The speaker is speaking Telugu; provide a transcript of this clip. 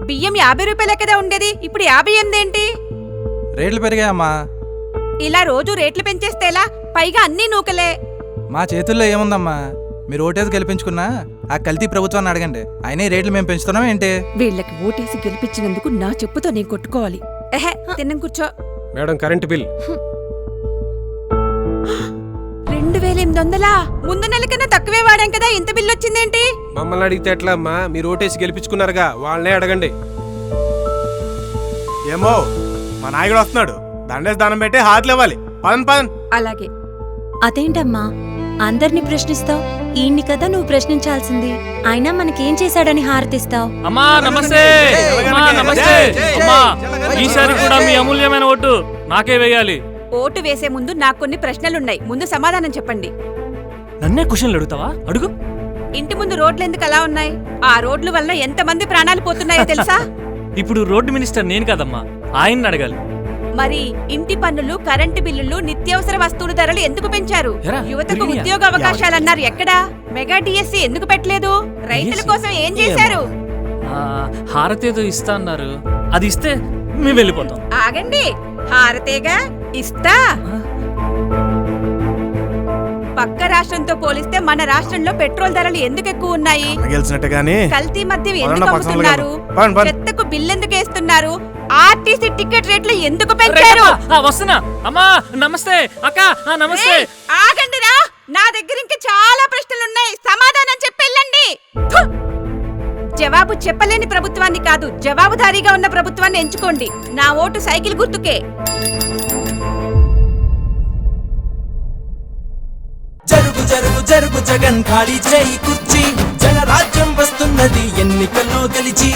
బియ్యం 50 రూపాయలే కదా ఉండేది, ఇప్పుడు 58 ఏంటి? రేట్లు పెరిగాయమ్మా. ఇలా రోజు రేట్లు పెంచేస్తే ఎలా? పైగా అన్నీ నూకలే. మా చేతుల్లో ఏముందమ్మా? మీరు ఓటేసి గెలిపించుకున్నా ఆ కల్తీ ప్రభుత్వాన్ని అడగండి. అయినా ఈ రేట్లు మేము పెంచుతున్నాం ఏంటి? వీళ్ళకి ఓటేసి గెలిపించినందుకు నా చెప్పుతో నేను కొట్టుకోవాలి. ఎహే, తిన్నం కూర్చో. Madam current bill 2800. ముందు నెల కన్నా తక్కువే వాడాం కదా, ఇంత బిల్లు వచ్చిందేంటి? మమ్మల్ని అడిగితే ఎట్లా అమ్మా? మీరు ఓటేసి గెలిపించుకున్నారుగా, వాళ్ళనే అడగండి. ఏమో మా నాయకుడు వస్తున్నాడు, దండేసి దానం పెట్టి హాతలు ఇవ్వాలి. పదన్ పదన్. అలాగే. అదేంటమ్మా అందరినీ ప్రశ్నిస్తావు? ఈయన్ని కదా నువ్వు ప్రశ్నించాల్సింది. అయినా మనకేం చేశాడని హారతిస్తావు? అమ్మా నమస్తే. అమ్మా నమస్తే. అమ్మా ఈసారి కూడా మీ అమూల్యమైన ఓటు నాకే వేయాలి. ఓటు వేసే ముందు నాకు కొన్ని ప్రశ్నలున్నాయి, ముందు సమాధానం చెప్పండి. నన్నే క్వశ్చన్లు అడుగుతావా? అడుగు. ఇంటి ముందు రోడ్లు ఎందుకు అలా ఉన్నాయి? ఆ రోడ్ల వల్ల ఎంతమంది ప్రాణాలు పోతున్నాయో తెలుసా? ఇప్పుడు రోడ్డు మినిస్టర్ నేను కదమ్మా, ఆయన్ని అడగాలి. మరి ఇంటి పన్నులు, కరెంటు బిల్లులు, నిత్యావసర వస్తువుల ధరలు ఎందుకు పెంచారు? ఎరా, యువతకు పెరిగినాయా? ఉద్యోగ అవకాశాలు అన్నారు, ఎక్కడా? మెగా డిఎస్సి ఎందుకు పెట్టలేదు? రైతుల కోసం ఏం చేశారు? హారతి ఏదో ఇస్తా అన్నారు, అది ఇస్తే మేము వెళ్ళిపోతాం. ఆగండి, హారతేగా ఇస్తా. పక్క రాష్ట్రంతో పోలిస్తే మన రాష్ట్రంలో పెట్రోల్ ధరలు ఎందుకు ఎక్కువ ఉన్నాయి? గెలిచినట్టే గానీ కల్తీ మద్యం ఎందుకు పదండి, పక్కన అమ్ముతున్నారు? పదండి, పదండి. చెత్తకు బిల్లు ఎందుకు వేస్తున్నారు? ఆర్టీసీ టికెట్ రేట్లు ఎందుకు పెంచారు? వస్తున్నా. అమ్మా నమస్తే. అక్క నమస్తే. ఏయ్, ఆగండిరా, నా దగ్గర ఇంకా చాలా ప్రశ్నలున్నాయి, సమాధానం చెప్పెళ్ళండి. ఫు! జవాబు చెప్పలేని ప్రభుత్వాన్ని కాదు, జవాబుదారీగా ఉన్న ప్రభుత్వాన్ని ఎంచుకోండి. నా ఓటు సైకిల్ గుర్తుకే. జరుగు జరుగు జరుగు జగన్ ఖాళీ చేయి కుర్చీ, జనరాజ్యం వస్తున్నది ఎన్నికల్లో గెలిచి.